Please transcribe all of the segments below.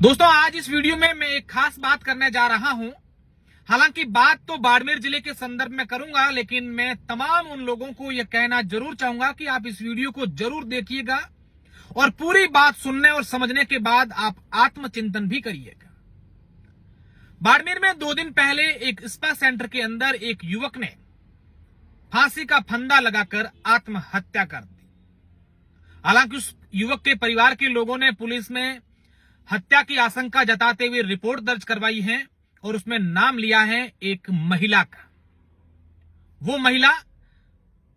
दोस्तों, आज इस वीडियो में मैं एक खास बात करने जा रहा हूं। हालांकि बात तो बाड़मेर जिले के संदर्भ में करूंगा, लेकिन मैं तमाम उन लोगों को यह कहना जरूर चाहूंगा कि आप इस वीडियो को जरूर देखिएगा और पूरी बात सुनने और समझने के बाद आप आत्मचिंतन भी करिएगा। बाड़मेर में 2 दिन पहले एक स्पा सेंटर के अंदर एक युवक ने फांसी का फंदा लगाकर आत्महत्या कर दी। हालांकि उस युवक के परिवार के लोगों ने पुलिस में हत्या की आशंका जताते हुए रिपोर्ट दर्ज करवाई है और उसमें नाम लिया है एक महिला का। वो महिला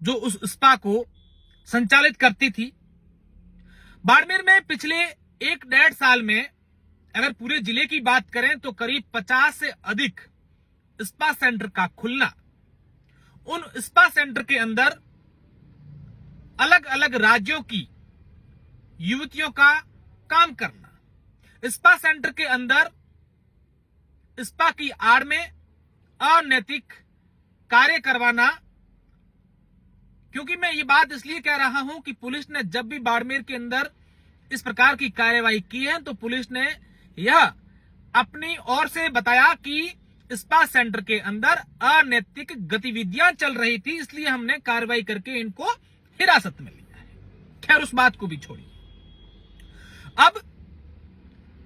जो उस स्पा को संचालित करती थी। बाड़मेर में पिछले 1-1.5 साल में अगर पूरे जिले की बात करें तो करीब 50 से अधिक स्पा सेंटर का खुलना, उन स्पा सेंटर के अंदर अलग अलग राज्यों की युवतियों का काम करना, स्पा सेंटर के अंदर स्पा की आड़ में अनैतिक कार्य करवाना। क्योंकि मैं ये बात इसलिए कह रहा हूं कि पुलिस ने जब भी बाड़मेर के अंदर इस प्रकार की कार्यवाही की है तो पुलिस ने यह अपनी ओर से बताया कि स्पा सेंटर के अंदर अनैतिक गतिविधियां चल रही थी, इसलिए हमने कार्रवाई करके इनको हिरासत में लिया है। खैर, उस बात को भी छोड़िए। अब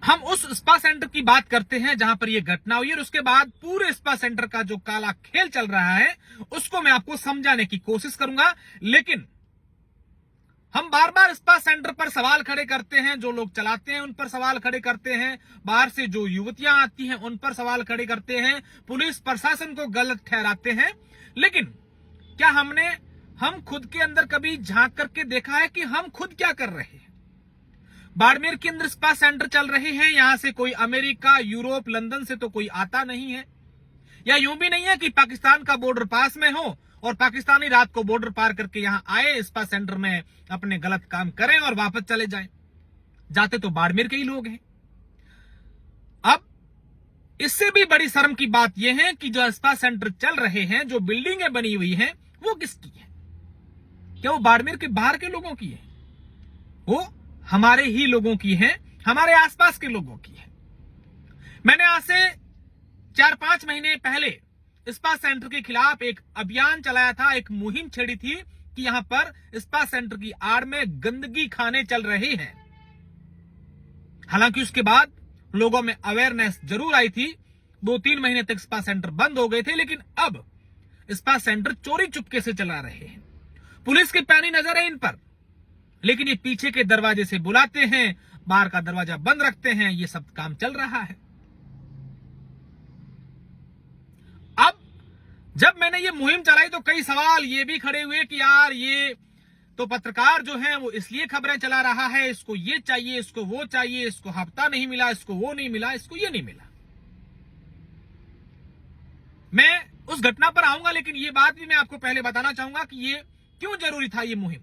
हम उस स्पा सेंटर की बात करते हैं जहां पर यह घटना हुई और उसके बाद पूरे स्पा सेंटर का जो काला खेल चल रहा है उसको मैं आपको समझाने की कोशिश करूंगा। लेकिन हम बार बार स्पा सेंटर पर सवाल खड़े करते हैं, जो लोग चलाते हैं उन पर सवाल खड़े करते हैं, बाहर से जो युवतियां आती हैं उन पर सवाल खड़े करते हैं, पुलिस प्रशासन को गलत ठहराते हैं। लेकिन क्या हम खुद के अंदर कभी झांक करके देखा है कि हम खुद क्या कर रहे हैं? बाड़मेर के अंदर स्पा सेंटर चल रहे हैं, यहां से कोई अमेरिका, यूरोप, लंदन से तो कोई आता नहीं है। या यूं भी नहीं है कि पाकिस्तान का बॉर्डर पास में हो और पाकिस्तानी रात को बॉर्डर पार करके यहां आए, स्पा सेंटर में अपने गलत काम करें और वापस चले जाएं। जाते तो बाड़मेर के ही लोग हैं। अब इससे भी बड़ी शर्म की बात यह है कि जो स्पा सेंटर चल रहे हैं, जो बिल्डिंगें बनी हुई हैं, वो किसकी है? क्या वो बाड़मेर के बाहर के लोगों की है? वो हमारे ही लोगों की है, हमारे आसपास के लोगों की है। मैंने आज से 4-5 महीने पहले स्पा सेंटर के खिलाफ एक अभियान चलाया था, एक मुहिम छेड़ी थी कि यहां पर स्पा सेंटर की आड़ में गंदगी खाने चल रही है। हालांकि उसके बाद लोगों में अवेयरनेस जरूर आई थी। 2-3 महीने तक स्पा सेंटर बंद हो गए थे, लेकिन अब स्पा सेंटर चोरी चुपके से चला रहे हैं। पुलिस की पैनी नजर है इन पर, लेकिन ये पीछे के दरवाजे से बुलाते हैं, बाहर का दरवाजा बंद रखते हैं, ये सब काम चल रहा है। अब जब मैंने ये मुहिम चलाई तो कई सवाल ये भी खड़े हुए कि यार ये तो पत्रकार जो है वो इसलिए खबरें चला रहा है, इसको ये चाहिए, इसको वो चाहिए, इसको हफ्ता नहीं मिला, इसको वो नहीं मिला, इसको ये नहीं मिला। मैं उस घटना पर आऊंगा, लेकिन ये बात भी मैं आपको पहले बताना चाहूंगा कि ये क्यों जरूरी था। ये मुहिम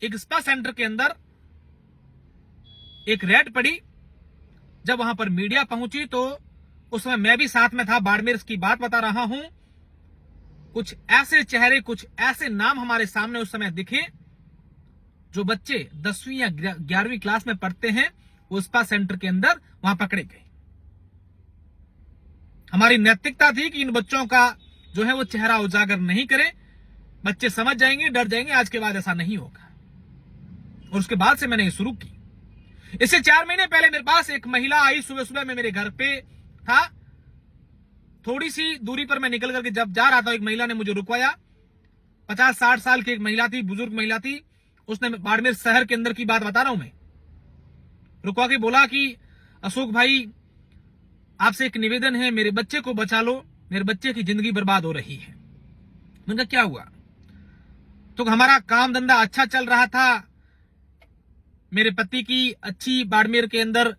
एक स्पा सेंटर के अंदर एक रेड पड़ी। जब वहां पर मीडिया पहुंची तो उस समय मैं भी साथ में था। बाड़मेर की बात बता रहा हूं। कुछ ऐसे चेहरे, कुछ ऐसे नाम हमारे सामने उस समय दिखे जो बच्चे 10वीं या 11वीं क्लास में पढ़ते हैं, वो स्पा सेंटर के अंदर वहां पकड़े गए। हमारी नैतिकता थी कि इन बच्चों का जो है वो चेहरा उजागर नहीं करें। बच्चे समझ जाएंगे, डर जाएंगे, आज के बाद ऐसा नहीं होगा। और उसके बाद से मैंने ये शुरू की। इससे 4 महीने पहले मेरे पास एक महिला आई। सुबह सुबह मैं मेरे घर पे था, थोड़ी सी दूरी पर मैं निकल करके जब जा रहा था, एक महिला ने मुझे रुकवाया। 50-60 साल की एक महिला थी, बुजुर्ग महिला थी। उसने बाड़मेर शहर के अंदर की बात बता रहा हूं मैं। रुकवा के बोला कि अशोक भाई, आपसे एक निवेदन है, मेरे बच्चे को बचा लो, मेरे बच्चे की जिंदगी बर्बाद हो रही है। मैंने कहा क्या हुआ? तो हमारा काम धंधा अच्छा चल रहा था, मेरे पति की अच्छी बाड़मेर के अंदर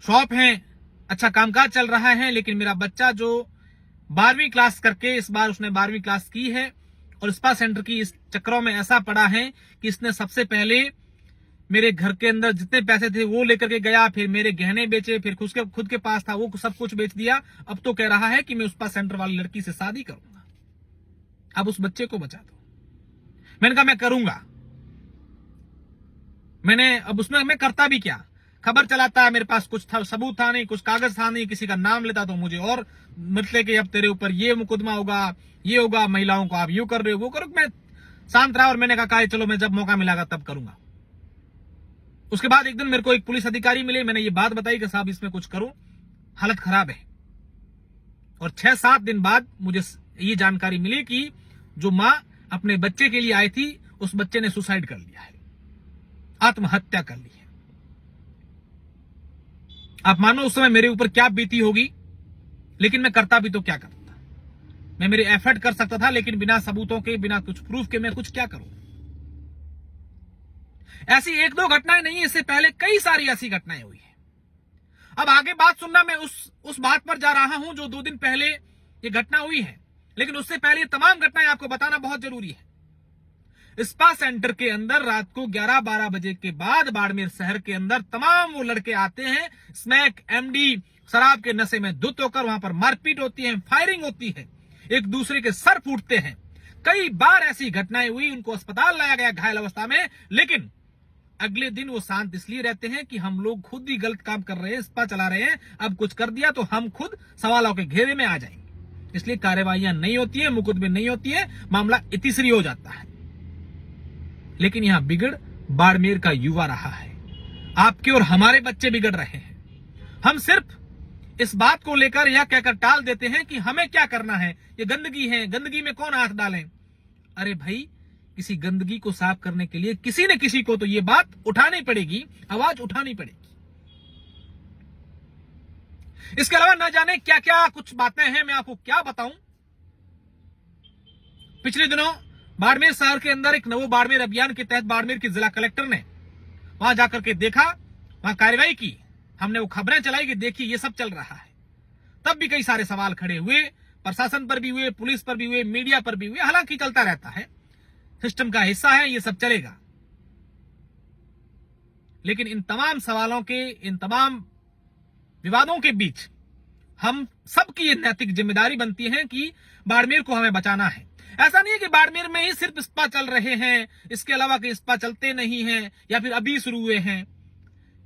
शॉप है, अच्छा कामकाज चल रहा है, लेकिन मेरा बच्चा जो 12वीं क्लास करके, इस बार उसने 12वीं क्लास की है और स्पा सेंटर की इस चक्करों में ऐसा पड़ा है कि इसने सबसे पहले मेरे घर के अंदर जितने पैसे थे वो लेकर के गया, फिर मेरे गहने बेचे, फिर खुद के पास था वो सब कुछ बेच दिया। अब तो कह रहा है कि मैं स्पा सेंटर वाली लड़की से शादी करूंगा। अब उस बच्चे को बचा दो। मैंने कहा मैं करूंगा, मैंने अब उसमें मैं करता भी क्या, खबर चलाता, मेरे पास कुछ था, सबूत था नहीं, कुछ कागज था नहीं, किसी का नाम लेता तो मुझे और मतलब कि अब तेरे ऊपर ये मुकदमा होगा, ये होगा, महिलाओं को आप यूं कर रहे हो, वो करो। मैं शांत रहा और मैंने कहा चलो मैं जब मौका मिलेगा तब करूंगा। उसके बाद एक दिन मेरे को एक पुलिस अधिकारी मिले, मैंने ये बात बताई कि साहब इसमें कुछ करो, हालत खराब है। और 6-7 दिन बाद मुझे ये जानकारी मिली कि जो मां अपने बच्चे के लिए आई थी, उस बच्चे ने सुसाइड कर लिया है, आत्महत्या कर ली है। आप मानो उस समय मेरे ऊपर क्या बीती होगी, लेकिन मैं करता भी तो क्या करता, मैं मेरे एफर्ट कर सकता था, लेकिन बिना सबूतों के, बिना कुछ प्रूफ के मैं कुछ क्या करूं। ऐसी 1-2 घटनाएं नहीं, इससे पहले कई सारी ऐसी घटनाएं हुई है। अब आगे बात सुनना, मैं उस बात पर जा रहा हूं जो 2 दिन पहले ये घटना हुई है, लेकिन उससे पहले ये तमाम घटनाएं आपको बताना बहुत जरूरी है। स्पा सेंटर के अंदर रात को 11-12 बजे के बाद बाड़मेर शहर के अंदर तमाम वो लड़के आते हैं, स्मैक, एमडी, शराब के नशे में धुत होकर वहां पर मारपीट होती है, फायरिंग होती है, एक दूसरे के सर फूटते हैं। कई बार ऐसी घटनाएं हुई, उनको अस्पताल लाया गया घायल अवस्था में, लेकिन अगले दिन वो शांत इसलिए रहते हैं कि हम लोग खुद ही गलत काम कर रहे हैं, स्पा चला रहे हैं, अब कुछ कर दिया तो हम खुद सवालों के घेरे में आ जाएंगे। इसलिए कार्रवाइयां नहीं होती है, मुकदमे नहीं होती है, मामला इतिश्री हो जाता है। लेकिन यहां बिगड़ बाड़मेर का युवा रहा है, आपके और हमारे बच्चे बिगड़ रहे हैं। हम सिर्फ इस बात को लेकर यह कहकर टाल देते हैं कि हमें क्या करना है, ये गंदगी है, गंदगी में कौन हाथ डालें। अरे भाई, किसी गंदगी को साफ करने के लिए किसी न किसी को तो ये बात उठानी पड़ेगी, आवाज उठानी पड़ेगी। इसके अलावा न जाने क्या क्या कुछ बातें हैं, मैं आपको क्या बताऊं। पिछले दिनों बाड़मेर शहर के अंदर एक नवो बाड़मेर अभियान के तहत बाड़मेर के जिला कलेक्टर ने वहां जाकर के देखा, वहां कार्रवाई की, हमने वो खबरें चलाई कि देखिए ये सब चल रहा है। तब भी कई सारे सवाल खड़े हुए, प्रशासन पर भी हुए, पुलिस पर भी हुए, मीडिया पर भी हुए। हालांकि चलता रहता है, सिस्टम का हिस्सा है, ये सब चलेगा। लेकिन इन तमाम सवालों के, इन तमाम विवादों के बीच हम सबकी ये नैतिक जिम्मेदारी बनती है कि बाड़मेर को हमें बचाना है। ऐसा नहीं है कि बाड़मेर में ही सिर्फ स्पा चल रहे हैं, इसके अलावा कहीं स्पा चलते नहीं हैं या फिर अभी शुरू हुए हैं।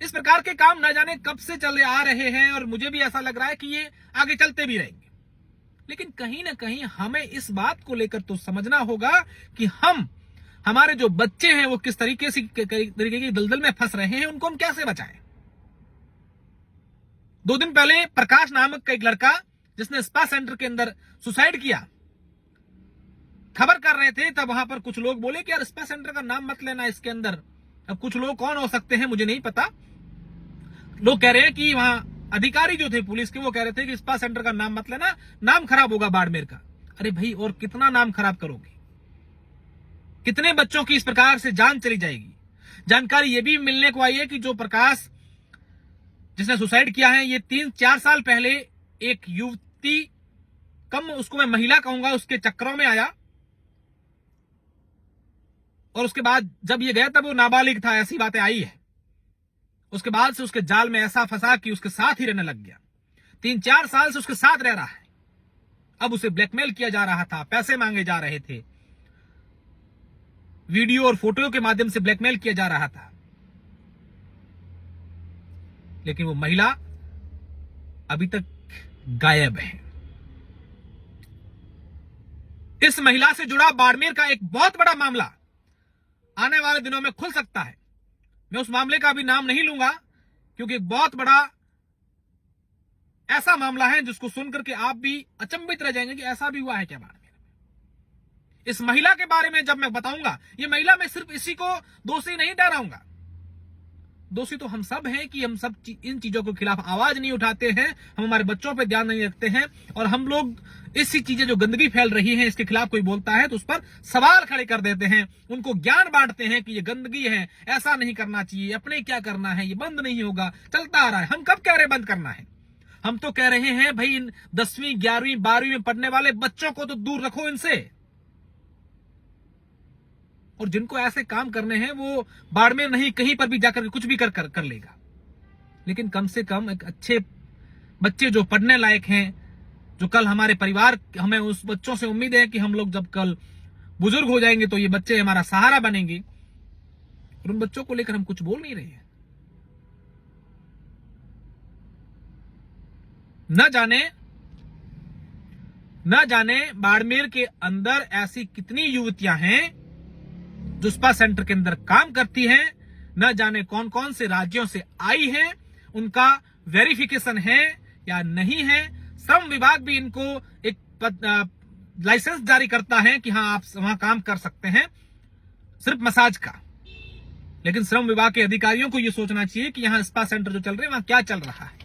इस प्रकार के काम न जाने कब से चले आ रहे हैं और मुझे भी ऐसा लग रहा है कि ये आगे चलते भी रहेंगे। लेकिन कहीं ना कहीं हमें इस बात को लेकर तो समझना होगा कि हमारे जो बच्चे हैं वो किस तरीके की दलदल में फंस रहे हैं, उनको हम कैसे बचाएं। 2 दिन पहले प्रकाश नामक का एक लड़का, जिसने स्पा सेंटर के अंदर सुसाइड किया, खबर कर रहे थे, तब वहां पर कुछ लोग बोले कि यार स्पा सेंटर का नाम मत लेना इसके अंदर। अब कुछ लोग कौन हो सकते हैं मुझे नहीं पता, लोग कह रहे हैं कि वहां अधिकारी जो थे पुलिस के, वो कह रहे थे कि स्पा सेंटर का नाम मत लेना, नाम खराब होगा बाड़मेर का। अरे भाई, और कितना नाम खराब करोगे, कितने बच्चों की इस प्रकार से जान चली जाएगी। जानकारी ये भी मिलने को आई है कि जो प्रकाश जिसने सुसाइड किया है, ये 3-4 साल पहले एक युवती, कम उसको मैं महिला कहूंगा, उसके चक्करों में आया और उसके बाद जब ये गया तब वो नाबालिग था, ऐसी बातें आई है। उसके बाद से उसके जाल में ऐसा फंसा कि उसके साथ ही रहने लग गया। 3-4 साल से उसके साथ रह रहा है। अब उसे ब्लैकमेल किया जा रहा था, पैसे मांगे जा रहे थे, वीडियो और फोटो के माध्यम से ब्लैकमेल किया जा रहा था। लेकिन वो महिला अभी तक गायब है। इस महिला से जुड़ा बाड़मेर का एक बहुत बड़ा मामला आने वाले दिनों में खुल सकता है। मैं उस मामले का अभी नाम नहीं लूंगा, क्योंकि एक बहुत बड़ा ऐसा मामला है जिसको सुनकर के आप भी अचंभित रह जाएंगे कि ऐसा भी हुआ है क्या बाड़मेर में। इस महिला के बारे में जब मैं बताऊंगा, ये महिला, मैं सिर्फ इसी को दोषी नहीं ठहराऊंगा, दोषी तो हम सब हैं कि हम सब इन चीजों के खिलाफ आवाज नहीं उठाते हैं, हम हमारे बच्चों पे ध्यान नहीं रखते हैं, और हम लोग ऐसी चीजें जो गंदगी फैल रही है इसके खिलाफ कोई बोलता है तो उस पर सवाल खड़े कर देते हैं, उनको ज्ञान बांटते हैं कि ये गंदगी है, ऐसा नहीं करना चाहिए, अपने क्या करना है, ये बंद नहीं होगा, चलता आ रहा है। हम कब कह रहे बंद करना है? हम तो कह रहे हैं भाई, इन 10वीं 11वीं 12वीं में पढ़ने वाले बच्चों को तो दूर रखो इनसे, और जिनको ऐसे काम करने हैं वो बाड़मेर नहीं कहीं पर भी जाकर कुछ भी कर लेगा। लेकिन कम से कम एक अच्छे बच्चे जो पढ़ने लायक हैं, जो कल हमारे परिवार, हमें उस बच्चों से उम्मीद है कि हम लोग जब कल बुजुर्ग हो जाएंगे तो ये बच्चे हमारा सहारा बनेंगे, और उन बच्चों को लेकर हम कुछ बोल नहीं रहे हैं। न जाने बाड़मेर के अंदर ऐसी कितनी युवतियां हैं जो स्पा सेंटर के अंदर काम करती हैं, न जाने कौन कौन से राज्यों से आई हैं, उनका वेरिफिकेशन है या नहीं है। श्रम विभाग भी इनको एक लाइसेंस जारी करता है कि हाँ आप वहां काम कर सकते हैं, सिर्फ मसाज का। लेकिन श्रम विभाग के अधिकारियों को यह सोचना चाहिए कि यहां स्पा सेंटर जो चल रहे हैं वहां क्या चल रहा है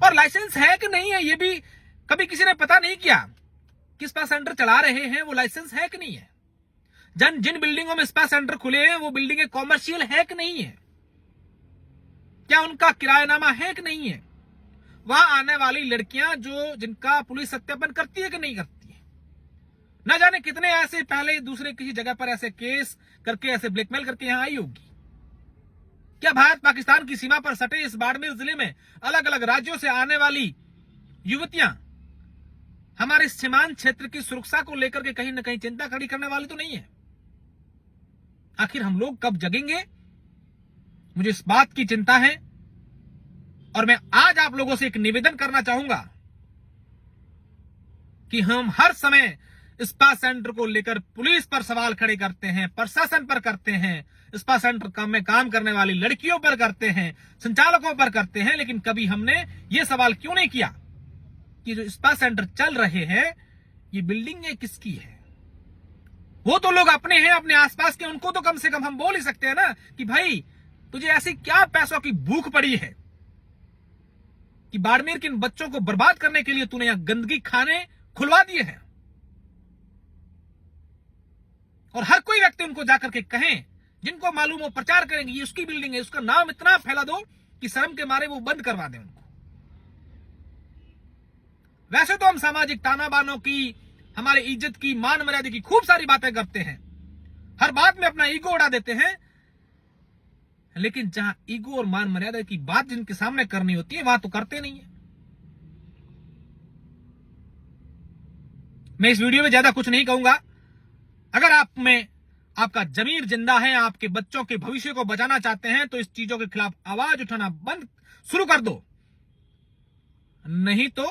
और लाइसेंस है कि नहीं है। ये भी कभी किसी ने पता नहीं किया कि स्पा सेंटर चला रहे हैं वो लाइसेंस है कि नहीं है। जिन बिल्डिंगों में स्पा सेंटर खुले हैं वो बिल्डिंगें कॉमर्शियल है कि नहीं है, क्या उनका किरायानामा है कि नहीं है, वहां आने वाली लड़कियां जिनका पुलिस सत्यापन करती है कि नहीं करती है। न जाने कितने ऐसे पहले दूसरे किसी जगह पर ऐसे केस करके ऐसे ब्लैकमेल करके यहां आई होगी। क्या भारत पाकिस्तान की सीमा पर सटे इस बाड़मेर जिले में अलग अलग राज्यों से आने वाली युवतियां हमारे सीमांत क्षेत्र की सुरक्षा को लेकर के कहीं न कहीं चिंता खड़ी करने वाली तो नहीं है। आखिर हम लोग कब जगेंगे, मुझे इस बात की चिंता है। और मैं आज आप लोगों से एक निवेदन करना चाहूंगा कि हम हर समय स्पा सेंटर को लेकर पुलिस पर सवाल खड़े करते हैं, प्रशासन पर करते हैं, स्पा सेंटर में काम करने वाली लड़कियों पर करते हैं, संचालकों पर करते हैं, लेकिन कभी हमने यह सवाल क्यों नहीं किया कि जो स्पा सेंटर चल रहे हैं ये बिल्डिंग किसकी है। वो तो लोग अपने हैं, अपने आसपास के, उनको तो कम से कम हम बोल ही सकते हैं ना कि भाई तुझे ऐसी क्या पैसों की भूख पड़ी है कि बाड़मेर के इन बच्चों को बर्बाद करने के लिए तूने यहां गंदगी खाने खुलवा दिए हैं। और हर कोई व्यक्ति उनको जाकर के कहें, जिनको मालूम हो प्रचार करेंगे ये उसकी बिल्डिंग है, उसका नाम इतना फैला दो कि शर्म के मारे वो बंद करवा दें उनको। वैसे तो हम सामाजिक ताना बानों की, हमारे इज्जत की, मान मर्यादा की खूब सारी बातें करते हैं, हर बात में अपना ईगो उड़ा देते हैं, लेकिन जहां ईगो और मान मर्यादा की बात जिनके सामने करनी होती है वहां तो करते नहीं है। मैं इस वीडियो में ज्यादा कुछ नहीं कहूंगा। अगर आप में आपका जमीर जिंदा है, आपके बच्चों के भविष्य को बचाना चाहते हैं तो इस चीजों के खिलाफ आवाज उठाना बंद शुरू कर दो, नहीं तो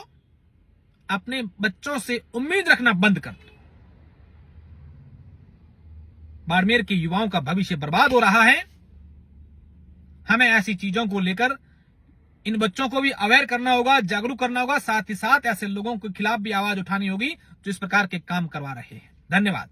अपने बच्चों से उम्मीद रखना बंद कर दो। बाड़मेर के युवाओं का भविष्य बर्बाद हो रहा है। हमें ऐसी चीजों को लेकर इन बच्चों को भी अवेयर करना होगा, जागरूक करना होगा, साथ ही साथ ऐसे लोगों के खिलाफ भी आवाज उठानी होगी जो इस प्रकार के काम करवा रहे हैं। धन्यवाद।